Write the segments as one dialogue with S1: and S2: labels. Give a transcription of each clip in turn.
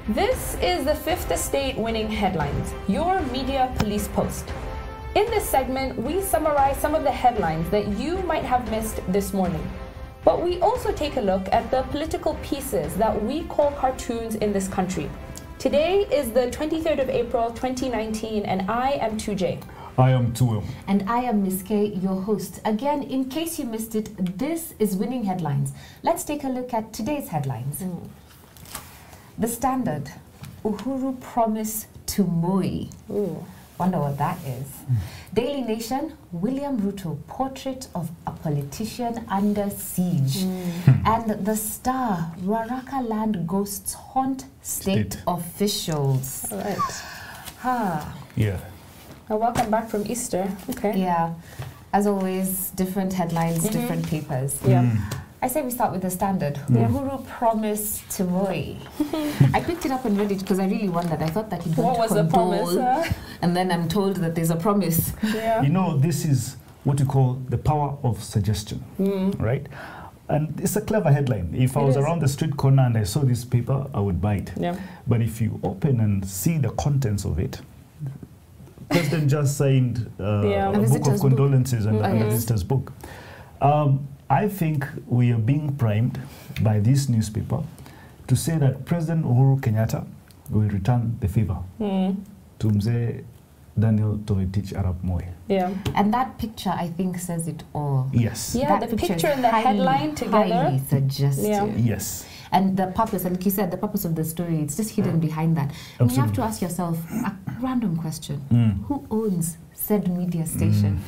S1: This is the Fifth Estate Winning Headlines, your media police post. In this segment, we summarize some of the headlines that you might have missed this morning. But we also take a look at the political pieces that we call cartoons in this country. Today is the 23rd of April, 2019, and I am 2J.
S2: I am Tuel.
S3: And I am Miss K, your host. Again, in case you missed it, this is Winning Headlines. Let's take a look at today's headlines. The Standard, Uhuru promise to Moi. Wonder what that is. Daily Nation, William Ruto, portrait of a politician under siege. And The Star, Ruaraka land ghosts haunt state officials.
S1: All right.
S2: Yeah.
S1: Now, welcome back from Easter. Okay.
S3: Yeah. As always, different headlines, different papers.
S1: Yeah.
S3: I say we start with The Standard. Uhuru promise to Moi. I picked it up and read it because I really wondered. I thought that he'd
S1: What was the promise?
S3: And then I'm told that there's a promise.
S1: Yeah.
S2: You know, this is what you call the power of suggestion, right? And it's a clever headline. If I was around the street corner and I saw this paper, I would buy it.
S1: Yeah.
S2: But if you open and see the contents of it, President just signed a book of condolences and a visitor's book. I think we are being primed by this newspaper to say that President Uhuru Kenyatta will return the favor to Mzee Daniel Toroitich Arap Moi.
S1: Yeah.
S3: And that picture, I think, says it all.
S2: Yes.
S1: Yeah,
S3: That
S1: the picture
S3: is
S1: and the headline together.
S3: Highly suggestive.
S1: Yeah.
S2: Yes.
S3: And the purpose, and like you said, the purpose of the story, it's just hidden behind that. And you have to ask yourself a random question. Who owns said media station?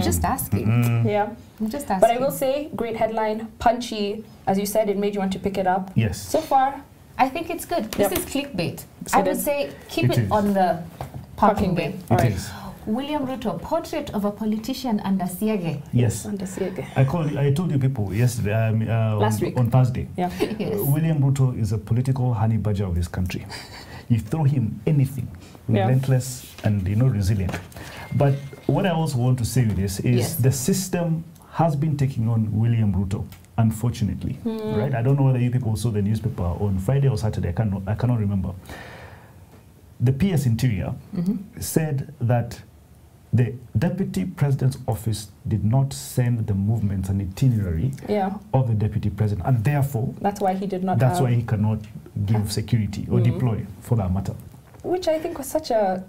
S3: Just asking.
S1: Yeah.
S3: I'm just asking.
S1: But I will say, great headline, punchy. As you said, it made you want to pick it up.
S2: Yes.
S1: So far,
S3: I think it's good. This is clickbait.
S1: So
S3: I would say keep it on the parking bay.
S1: All
S2: It
S1: right.
S2: is.
S3: William Ruto, portrait of a politician under Siege.
S2: Yes. I told you people yesterday,
S1: Last week.
S2: on Thursday.
S1: Yeah.
S3: Yes.
S2: William Ruto is a political honey badger of this country. You throw him anything, relentless and resilient. But what I also want to say with this is the system has been taking on William Ruto, unfortunately. Right? I don't know whether you people saw the newspaper on Friday or Saturday. I cannot remember. The PS Interior said that the Deputy President's office did not send the movements and itinerary of the Deputy President, and therefore
S1: that's why he did not.
S2: That's why he cannot give security or deploy, for that matter.
S1: Which I think was such a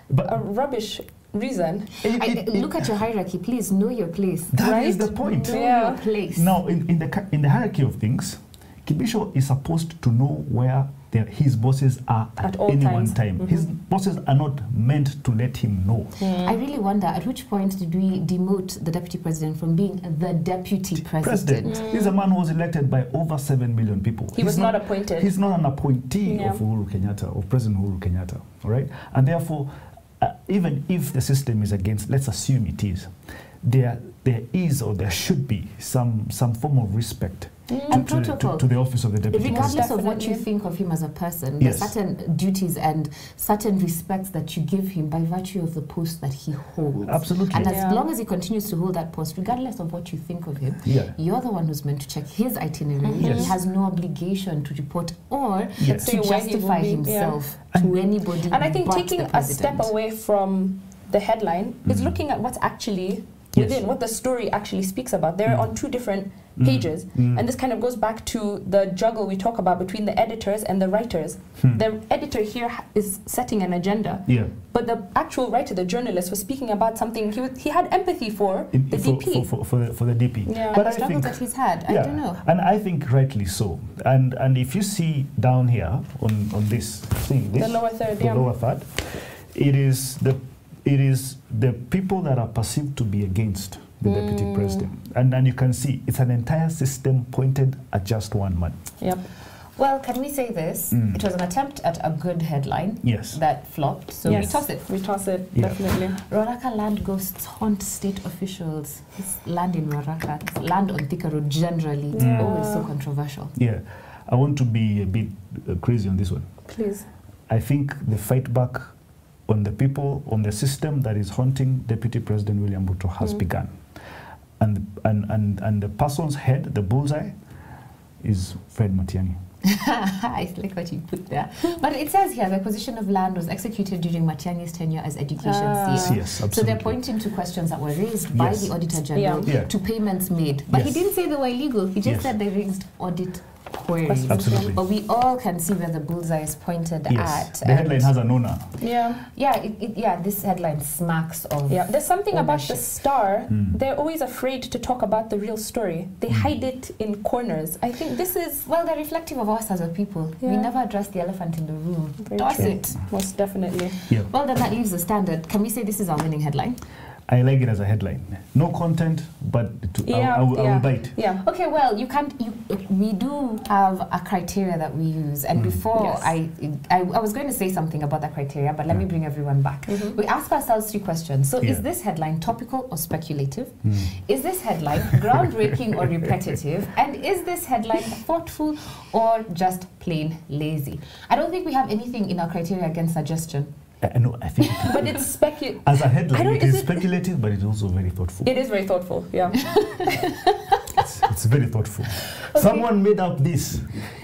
S1: rubbish reason.
S3: Look at your hierarchy, please know your place.
S2: That is the point.
S3: Know your place.
S2: Now, in the hierarchy of things, Kibisho is supposed to know where his bosses are at any one time. His bosses are not meant to let him know.
S3: I really wonder, at which point did we demote the Deputy President from being the Deputy President?
S2: He's a man who was elected by over 7 million people.
S1: He was not appointed.
S2: He's not an appointee of Uhuru Kenyatta, of President Uhuru Kenyatta, all right? And therefore, even if the system is against, let's assume it is, there is or there should be some form of respect to the office of the deputy.
S3: Regardless of what you think of him as a person, there's certain duties and certain respects that you give him by virtue of the post that he holds.
S2: Absolutely.
S3: And as long as he continues to hold that post, regardless of what you think of him, you're the one who's meant to check his itinerary. He has no obligation to report or to justify himself to anybody.
S1: And I think taking a step away from the headline is looking at what's actually within, what the story actually speaks about. They're on two different pages. And this kind of goes back to the juggle we talk about between the editors and the writers. The editor here is setting an agenda, but the actual writer, the journalist, was speaking about something he had empathy for, the DP.
S2: For the DP.
S3: But I think that he's had, I don't know.
S2: And I think rightly so. And if you see down here on this thing,
S1: the lower third,
S2: the lower third, it is the people that are perceived to be against the deputy president. And then you can see it's an entire system pointed at just one man.
S1: Yep.
S3: Well, can we say this? It was an attempt at a good headline that flopped, so we toss it.
S1: We toss it, definitely.
S3: Ruaraka land ghosts haunt state officials. This land in Ruaraka, land on Thika Road generally, always so controversial.
S2: Yeah, I want to be a bit crazy on this one.
S1: Please.
S2: I think the fight back on the people, on the system that is haunting Deputy President William Ruto has begun. And the person's head, the bullseye, is Fred Matiang'i.
S3: I like what you put there. But it says here the acquisition of land was executed during Matiang'i's tenure as education CM.
S2: Yes, absolutely.
S3: So they're pointing to questions that were raised by the Auditor General to payments made. But he didn't say they were illegal. He just said they raised audit queries.
S2: Absolutely.
S3: But we all can see where the bullseye is pointed at.
S2: The headline has an owner.
S3: Yeah, this headline smacks of
S1: There's something
S3: ownership.
S1: about the Star. They're always afraid to talk about the real story. They hide it in corners. I think this is...
S3: Well, they're reflective of us as a people. We never address the elephant in the room. Does it?
S1: Most definitely.
S3: Well, then that leaves the Standard. Can we say this is our winning headline?
S2: I like it as a headline. No content, but I will bite.
S3: Okay, well, we do have a criteria that we use. And before, I was going to say something about that criteria, but let me bring everyone back. We ask ourselves 3 questions. So is this headline topical or speculative? Is this headline groundbreaking or repetitive? And is this headline thoughtful or just plain lazy? I don't think we have anything in our criteria against suggestion.
S2: No, I think.
S1: But it's speculative.
S2: As a headline, it is speculative, but it's also very thoughtful.
S1: It is very thoughtful,
S2: It's very thoughtful. Someone made up this.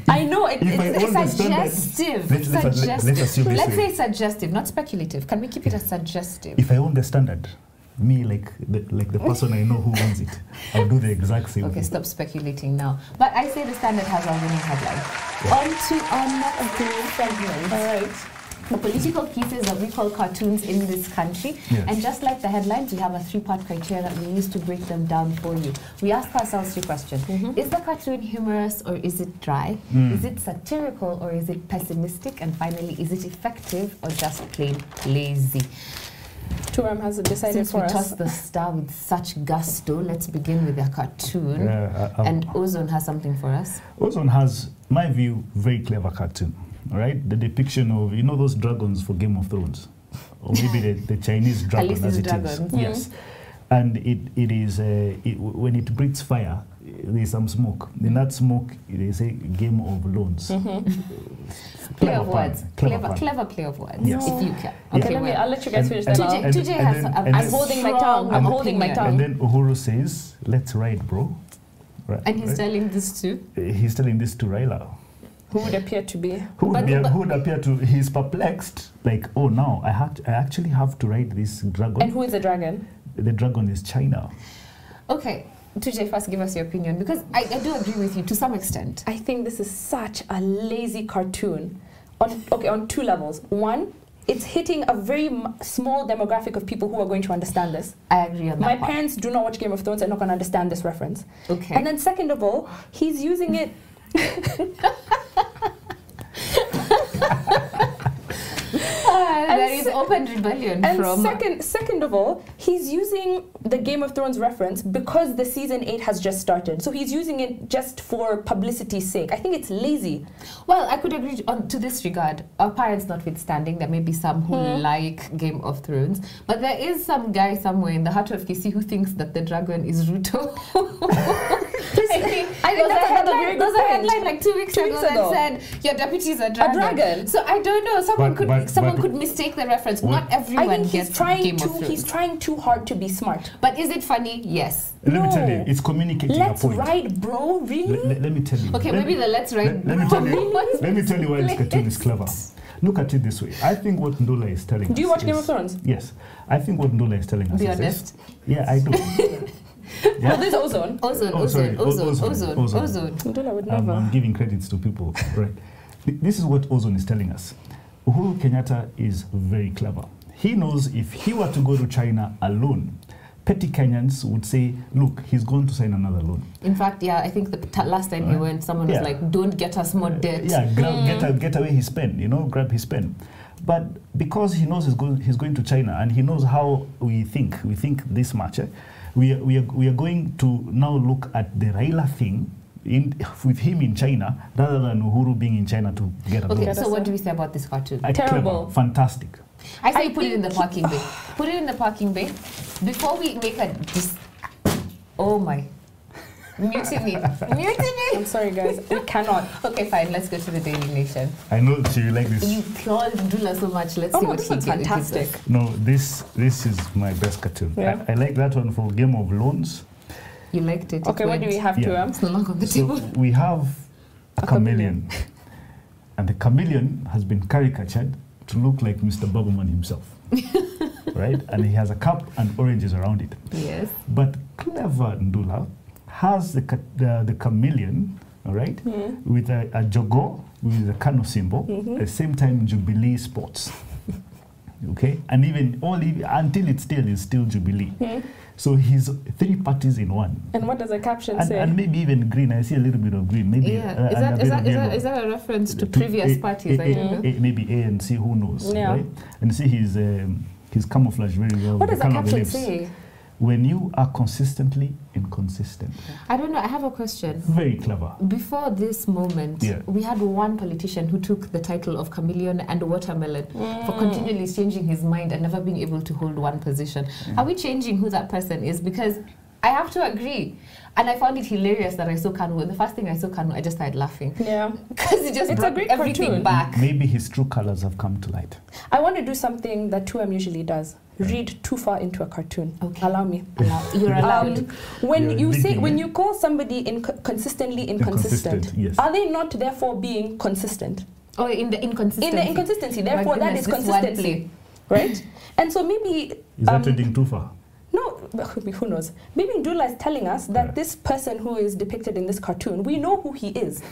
S1: I know,
S3: it's suggestive. Let's say suggestive, not speculative. Can we keep it as suggestive?
S2: If I own the Standard, me, like the person I know who owns it, I'll do the exact same thing.
S3: Okay, stop speculating now. But I say the Standard has our winning headline. On to our next segment. All right. The political pieces that we call cartoons in this country. And just like the headlines, we have a 3-part criteria that we use to break them down for you. We ask ourselves 3 questions. Is the cartoon humorous or is it dry? Is it satirical or is it pessimistic? And finally, is it effective or just plain lazy?
S1: Turam has decided for us.
S3: Since we tossed the Star with such gusto, let's begin with the cartoon. And Ozone has something for us.
S2: Ozone has, my view, very clever cartoon. All right, the depiction of, you know, those dragons for Game of Thrones, or maybe the Chinese dragon as it is. Yes, and it is when it breathes fire, there is some smoke. In that smoke, it is a game of loans.
S3: Play of words. Clever play of words.
S2: Yes.
S3: If you can.
S1: Okay, I'll let you guys finish that.
S3: TJ has.
S1: I'm holding my tongue. I'm holding my tongue.
S2: And then Uhuru says, "Let's ride, bro."
S3: Right, and he's telling this to.
S2: He's telling this to Raila.
S1: Who would appear to be?
S2: Who would appear to? He's perplexed. Like, oh, now I actually have to ride this dragon.
S1: And who is the dragon?
S2: The dragon is China.
S3: Okay, TJ, first give us your opinion, because I do agree with you to some extent.
S1: I think this is such a lazy cartoon. On 2 levels. One, it's hitting a very small demographic of people who are going to understand this.
S3: I agree on that.
S1: My parents do not watch Game of Thrones. They're not going to understand this reference.
S3: Okay.
S1: And then second of all, he's using it.
S3: There is open rebellion from...
S1: Second of all, he's using the Game of Thrones reference because the season 8 has just started. So he's using it just for publicity's sake. I think it's lazy.
S3: Well, I could agree to this regard. Our parents notwithstanding, there may be some who like Game of Thrones, but there is some guy somewhere in the heart of Kisii who thinks that the dragon is RUTO. I think that's another very good point. There was a headline like 2 weeks ago that said your deputy is a dragon. So I don't know. Someone could mistake the reference. Not everyone gets Game of Thrones.
S1: He's trying too hard to be smart.
S3: But is it funny? Yes.
S2: Let me tell you, it's communicating a point.
S1: Let's ride, bro. Really?
S2: Let me tell you.
S3: Okay, maybe the let's ride.
S2: Let me tell you why this cartoon is clever. Look at it this way. I think what Ndula is telling us.
S1: Do you watch Game of Thrones?
S2: Yes. I think what Ndula is telling us
S3: is this.
S2: Yeah, I do.
S1: Well, there's Ozone.
S3: Ozone.
S1: Ndula would never.
S2: I'm giving credits to people. Right. This is what Ozone is telling us. Uhuru Kenyatta is very clever. He knows if he were to go to China alone, petty Kenyans would say, look, he's going to sign another loan.
S3: In fact, I think the last time he went, someone was like, don't get us more debt.
S2: Get away his pen, grab his pen. But because he knows he's going to China and he knows how we think this much, we are going to now look at the Raila thing with him in China rather than Uhuru being in China to get a loan.
S3: Okay, so what do we say about this cartoon?
S1: Terrible.
S2: Clever, fantastic.
S3: I say put it in the parking bay. Put it in the parking bay before we make oh my. Mutiny.
S1: I'm sorry, guys. We cannot.
S3: Okay, fine. Let's go to the Daily Nation.
S2: I know you like this.
S3: You called Ndula so much. Let's see what he did.
S1: Fantastic.
S2: No, this is my best cartoon. Yeah. I like that one for Game of Loans.
S3: You liked it.
S1: Okay, what do we have to
S3: It's no longer on the table.
S2: We have chameleon. And the chameleon has been caricatured to look like Mr. Babaman himself. Right? And he has a cup and oranges around it.
S3: Yes.
S2: But clever Ndula has the chameleon, all right, with a jogo, with a Kano symbol, at the same time Jubilee sports. Okay? And even until it still is still Jubilee. So he's 3 parties in one.
S1: And what does the caption say?
S2: And maybe even green. I see a little bit of green. Maybe
S3: is that a reference to previous parties?
S2: Maybe ANC, who knows? Yeah. Right? And see his camouflage very well.
S1: What does the caption say?
S2: When you are consistently inconsistent.
S3: I don't know. I have a question.
S2: Very clever.
S3: Before this moment, we had one politician who took the title of chameleon and watermelon for continually changing his mind and never being able to hold one position. Are we changing who that person is? Because I have to agree. And I found it hilarious that I saw Kanu. And the first thing I saw Kanu, I just started laughing. Yeah. Because it just brought everything back.
S2: Maybe his true colors have come to light.
S1: I want to do something that 2M usually does. Read too far into a cartoon. Okay. Allow me.
S3: You're allowed.
S1: When you call somebody consistently inconsistent,
S2: yes.
S1: Are they not therefore being consistent?
S3: Oh, in the inconsistency.
S1: In the inconsistency. Therefore, that is consistency. Right? And so maybe...
S2: Is that reading too far?
S1: No, who knows? Maybe Ndula is telling us that this person who is depicted in this cartoon, we know who he is.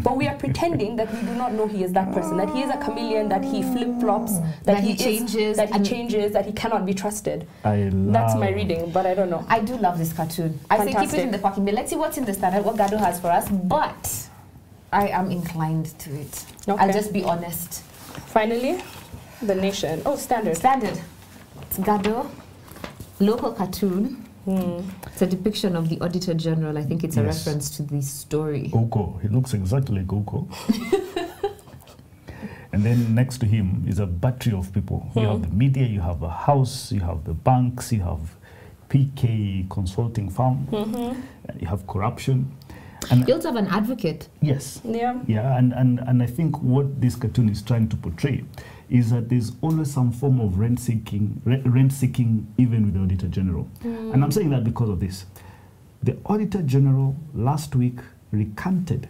S1: But we are pretending that we do not know he is that person, that he is a chameleon, that he flip-flops, that he changes, that he cannot be trusted. That's my reading, but I don't know.
S3: I do love this cartoon. I say keep it in the parking bay. Let's see what's in the standard, what Gado has for us, but I am inclined to it. Okay. I'll just be honest.
S1: Finally, the nation. Oh, standard.
S3: Standard. It's Gado. Local cartoon. It's a depiction of the Auditor General. I think it's a reference to the story.
S2: Oko. He looks exactly like Oko. And then next to him is a battery of people. You have the media, you have a house, you have the banks, you have PK consulting firm, you have corruption.
S3: And you also have an advocate.
S2: Yes.
S1: Yeah.
S2: Yeah, and I think what this cartoon is trying to portray is that there's always some form of rent seeking even with the Auditor General. And I'm saying that because of this. The Auditor General last week recanted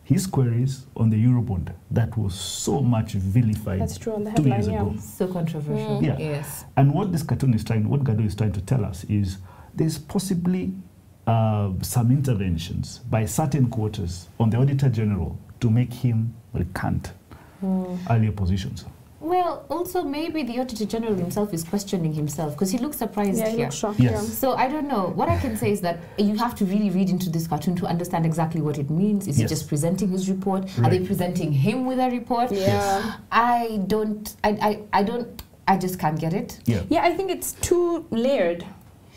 S2: his queries on the Eurobond that was so much vilified.
S1: That's true, on the headline,
S2: 2 years ago.
S3: So controversial.
S2: Yeah.
S3: Yes.
S2: And what this cartoon is what Gado is trying to tell us is there's possibly some interventions by certain quarters on the Auditor General to make him recant earlier positions.
S3: Well, also maybe the Auditor General himself is questioning himself because he looks surprised here.
S1: He looks shocked.
S2: Yes.
S3: So I don't know. What I can say is that you have to really read into this cartoon to understand exactly what it means. Is he just presenting his report? Right. Are they presenting him with a report?
S1: Yeah.
S3: I just can't get it.
S1: Yeah, I think it's too layered.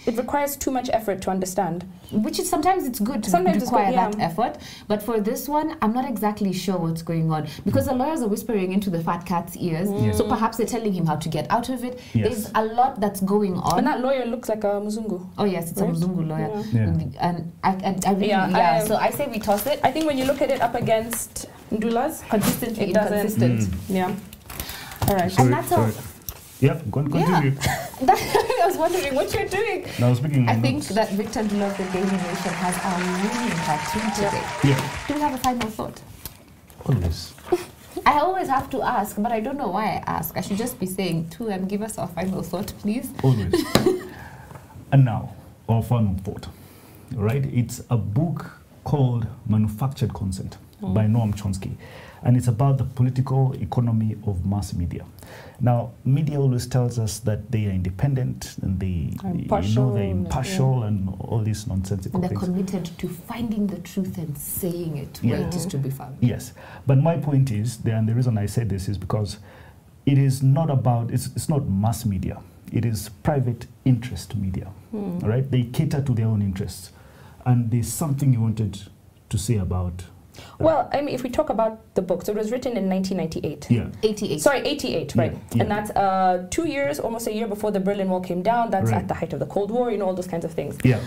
S1: It requires too much effort to understand.
S3: Which is sometimes it's good to require that effort. But for this one, I'm not exactly sure what's going on. Because the lawyers are whispering into the fat cat's ears. So perhaps they're telling him how to get out of it. There's a lot that's going on.
S1: And that lawyer looks like a Mzungu.
S3: Oh yes, it's a Mzungu lawyer. And I really, so I say we toss it.
S1: I think when you look at it up against Ndula's,
S3: consistently
S1: inconsistent. Yeah. All right.
S3: Sorry, and that's all.
S2: Yeah, go and continue.
S3: I was wondering what you're doing.
S2: No, I was speaking.
S3: I think that Victor Ndula of the Daily Nation has a winning cartoon today.
S2: Yeah.
S3: Do we have a final thought?
S2: Always.
S3: I always have to ask, but I don't know why I ask. I should just be saying, 2M, give us our final thought, please.
S2: Always. And now, our final thought. Right? It's a book called Manufactured Consent by Noam Chomsky. And it's about the political economy of mass media. Now, media always tells us that they are independent and they're impartial and all these nonsensical things.
S3: And they're committed to finding the truth and saying it where it is to be found.
S2: Yes. But my point is, and the reason I say this is because it is not about, it's not mass media. It is private interest media. Right? They cater to their own interests. And there's something you wanted to say about.
S1: Well, I mean, if we talk about the book, so it was written in 1998.
S2: Yeah.
S3: 88.
S1: Sorry, 88, right. Yeah. And that's 2 years, almost a year before the Berlin Wall came down. That's at the height of the Cold War, all those kinds of things.
S2: Yeah.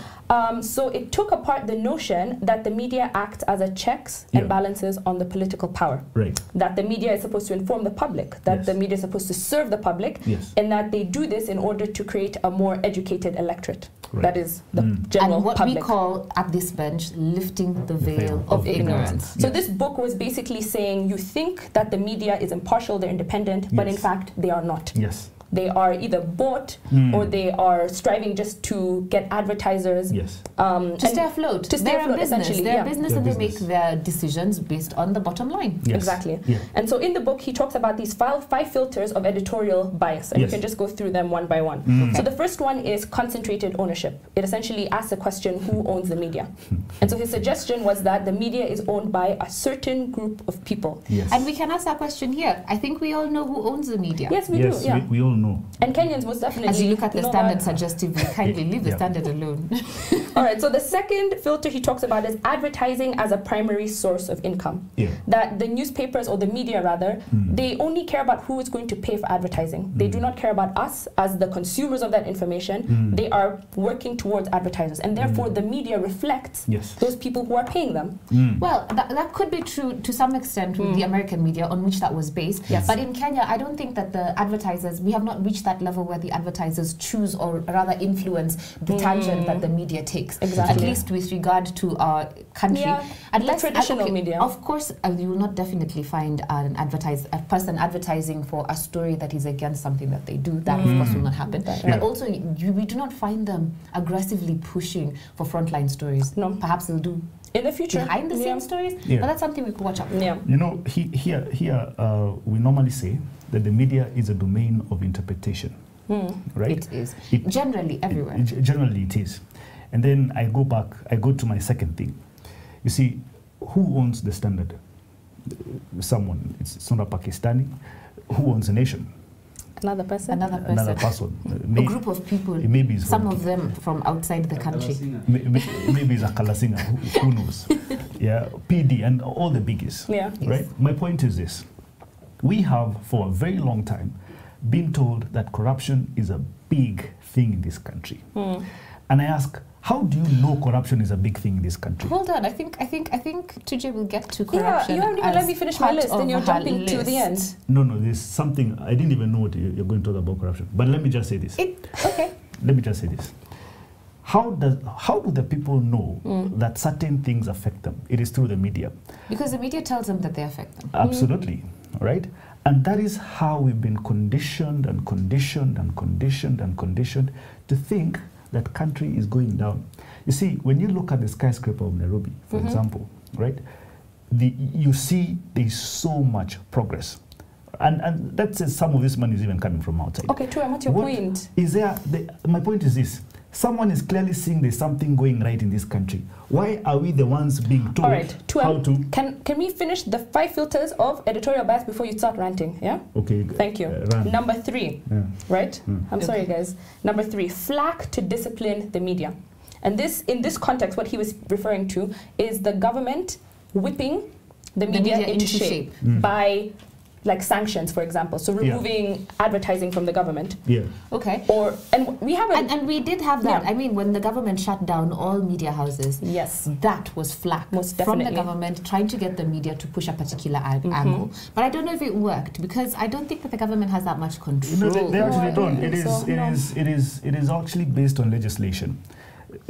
S1: So it took apart the notion that the media act as a checks and balances on the political power.
S2: Right.
S1: That the media is supposed to inform the public, that the media is supposed to serve the public, and that they do this in order to create a more educated electorate. That is the general
S3: and what
S1: public.
S3: we call at this bench lifting the veil of ignorance.
S1: So this book was basically saying you think that the media is impartial, they're independent, but in fact they are not.
S2: Yes.
S1: They are either bought or they are striving just to get advertisers.
S2: Yes.
S3: To stay afloat.
S1: To stay afloat, essentially.
S3: They're a business and they make their decisions based on the bottom line.
S2: Yes.
S1: Exactly.
S2: Yeah.
S1: And so in the book, he talks about these five filters of editorial bias. And we can just go through them one by one. Okay. So the first one is concentrated ownership. It essentially asks the question, who owns the media? And so his suggestion was that the media is owned by a certain group of people.
S2: Yes.
S3: And we can ask that question here. I think we all know who owns the media.
S1: Yes, we do. Yeah.
S2: We all know.
S1: And Kenyans most definitely.
S3: As you look at the standard suggestively, kindly leave the standard alone.
S1: All right, so the second filter he talks about is advertising as a primary source of income.
S2: Yeah.
S1: That the newspapers, or the media rather, they only care about who is going to pay for advertising. They do not care about us as the consumers of that information. They are working towards advertisers, and therefore the media reflects those people who are paying them.
S3: Well, that could be true to some extent with the American media on which that was based.
S1: Yes.
S3: But in Kenya, I don't think that the advertisers, we have not reached that level where the advertisers choose or rather influence the tangent that the media takes.
S1: Exactly.
S3: At least with regard to our country.
S1: Yeah,
S3: unless,
S1: the traditional media.
S3: Of course, you will not definitely find a person advertising for a story that is against something that they do. That, of course, will not happen. But also, we do not find them aggressively pushing for frontline stories.
S1: No.
S3: Perhaps they'll do
S1: in the future
S3: behind the scenes stories, but that's something we could watch out for.
S1: Yeah.
S2: You know, here we normally say that the media is a domain of interpretation, right?
S3: It is. Generally, everywhere.
S2: Generally, it is. And then I go to my second thing. You see, who owns the Standard? Someone. It's not a Pakistani. Who owns a nation?
S1: Another person.
S3: Another person. A group of people.
S2: Maybe
S3: some of them from outside the country.
S2: Maybe it's a Kalasinga. Who knows? Yeah, PD and all the biggies.
S1: Yeah.
S2: Right.
S3: Yes.
S2: My point is this: we have, for a very long time, been told that corruption is a big thing in this country. And I ask, how do you know corruption is a big thing in this country?
S3: Hold on, I think Tujay will get to corruption.
S1: You haven't even let me finish my list, then you're jumping to the end.
S2: No, there's something, I didn't even know what you're going to talk about corruption. But let me just say this.
S3: Okay.
S2: Let me just say this. How do the people know that certain things affect them? It is through the media.
S3: Because the media tells them that they affect them.
S2: Absolutely, right? And that is how we've been conditioned and conditioned and conditioned and conditioned to think that country is going down. You see, when you look at the skyscraper of Nairobi, for example, right, you see there's so much progress. And that says some of this money is even coming from outside.
S1: Okay, true, and what's your point?
S2: My point is this. Someone is clearly seeing there's something going right in this country. Why are we the ones being told how to...
S1: Can we finish the 5 filters of editorial bias before you start ranting, yeah?
S2: Okay.
S1: Thank you. Number 3, right? I'm sorry, guys. Number 3, flack to discipline the media. And in this context, what he was referring to is the government whipping the media into shape by... like sanctions, for example, so removing advertising from the government.
S2: Yeah.
S3: Okay.
S1: And we did have that. I mean, when the government shut down all media houses, yes,
S3: that was flack
S1: most definitely
S3: from the government trying to get the media to push a particular angle. But I don't know if it worked because I don't think that the government has that much control.
S2: No, they actually don't. It is actually based on legislation.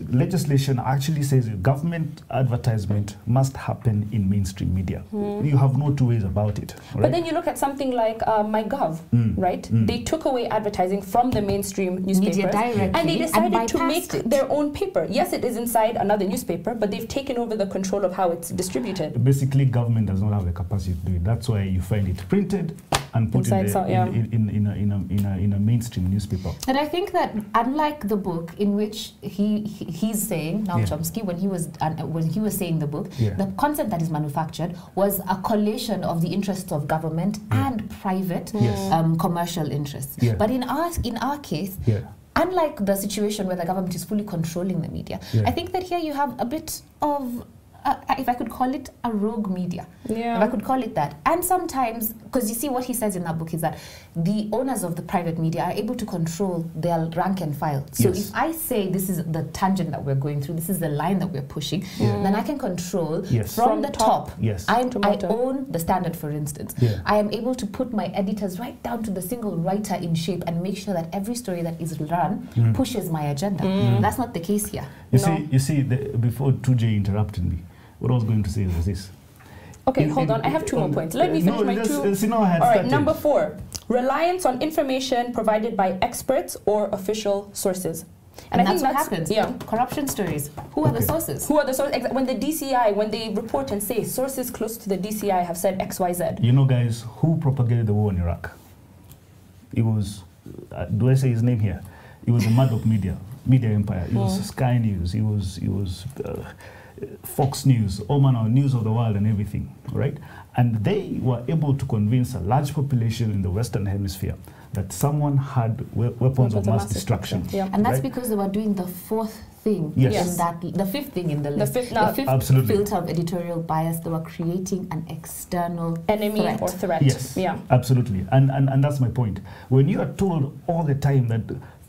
S2: Legislation actually says government advertisement must happen in mainstream media. You have no two ways about it. Right?
S1: But then you look at something like MyGov, right? They took away advertising from the mainstream newspapers and they decided to make their own paper. Yes, it is inside another newspaper, but they've taken over the control of how it's distributed.
S2: Basically, government does not have the capacity to do it. That's why you find it printed and put in a mainstream newspaper.
S3: And I think that unlike the book in which he's saying now Chomsky when he was saying the book, the concept that is manufactured was a collation of the interests of government and private commercial interests. But in our case, unlike the situation where the government is fully controlling the media, I think that here you have a bit of if I could call it a rogue media,
S1: if
S3: I could call it that. And sometimes, because you see what he says in that book is that the owners of the private media are able to control their rank and file. So if I say this is the tangent that we're going through, this is the line that we're pushing, then I can control from the top. I own the Standard, for instance. I am able to put my editors right down to the single writer in shape and make sure that every story that is run pushes my agenda. That's not the case here.
S2: You see, before 2J interrupted me, what I was going to say was this.
S1: Okay, hold on. I have 2 more points. Let me finish my 2. All right, number 4. Reliance on information provided by experts or official sources.
S3: And I think that's what happens. Yeah. Corruption stories. Who are the sources?
S1: Who are the sources? When the DCI, when they report and say sources close to the DCI have said X, Y, Z.
S2: You know, guys, who propagated the war in Iraq? It was, do I say his name here? It was the Murdoch media empire. It was Sky News. It was Fox News, all manner of news of the world and everything, right? And they were able to convince a large population in the Western Hemisphere that someone had weapons of mass destruction.
S3: And that's because they were doing the 4th thing in that, the 5th thing in the list. The 5th filter of editorial bias. They were creating an external
S1: enemy or threat.
S2: Yes, absolutely. And that's my point. When you are told all the time that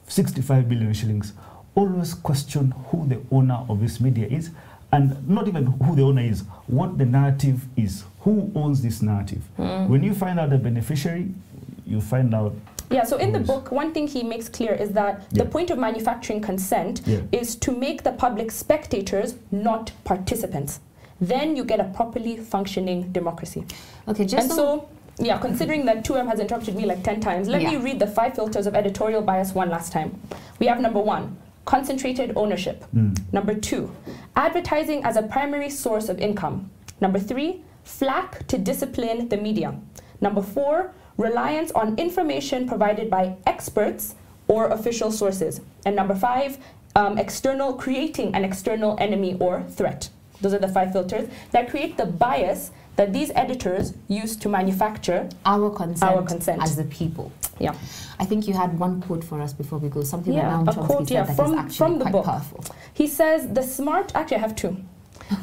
S2: 65 billion shillings, always question who the owner of this media is, and not even who the owner is, what the narrative is, who owns this narrative. When you find out the beneficiary, you find out.
S1: Yeah, so in the book, one thing he makes clear is that the point of manufacturing consent is to make the public spectators, not participants. Then you get a properly functioning democracy.
S3: Okay,
S1: considering that 2M has interrupted me like 10 times, let me read the 5 filters of editorial bias one last time. We have number 1, concentrated ownership. Number 2, advertising as a primary source of income. Number 3, flack to discipline the media. Number 4, reliance on information provided by experts or official sources. And number 5, creating an external enemy or threat. Those are the 5 filters that create the bias that these editors use to manufacture
S3: our consent as the people.
S1: Yeah,
S3: I think you had one quote for us before we go. Something that Noam Chomsky said that is actually
S1: from the
S3: quite
S1: book.
S3: Powerful.
S1: He says actually I have 2.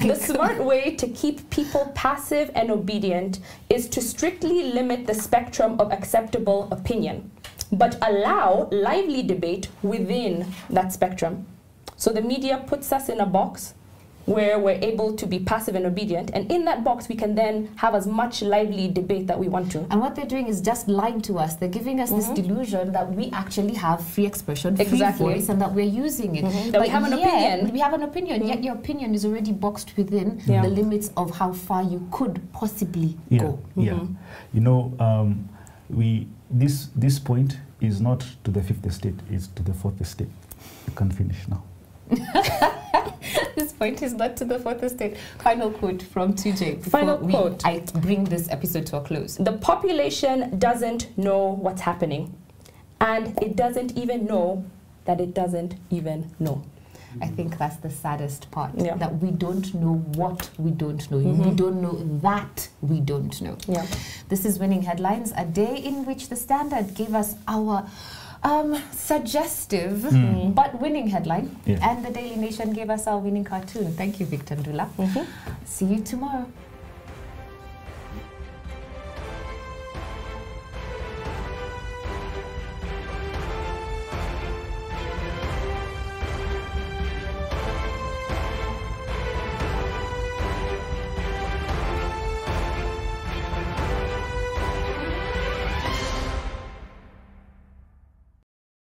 S1: The smart way to keep people passive and obedient is to strictly limit the spectrum of acceptable opinion, but allow lively debate within that spectrum. So the media puts us in a box where we're able to be passive and obedient, and in that box we can then have as much lively debate that we want to.
S3: And what they're doing is just lying to us. They're giving us this delusion that we actually have free expression, free voice, and that we're using it.
S1: That we have an opinion.
S3: We have an opinion, yet your opinion is already boxed within the limits of how far you could possibly go.
S2: You know, this point is not to the 5th estate, it's to the 4th estate. You can finish now.
S3: This point is not to the 4th estate. Final quote from 2J before I bring this episode to a close.
S1: The population doesn't know what's happening, and it doesn't even know that it doesn't even know.
S3: I think that's the saddest part, that we don't know what we don't know. We don't know that we don't know. This is Winning Headlines, a day in which the Standard gave us our suggestive but winning headline, and the Daily Nation gave us our winning cartoon. Thank you, Victor Ndula. See you tomorrow.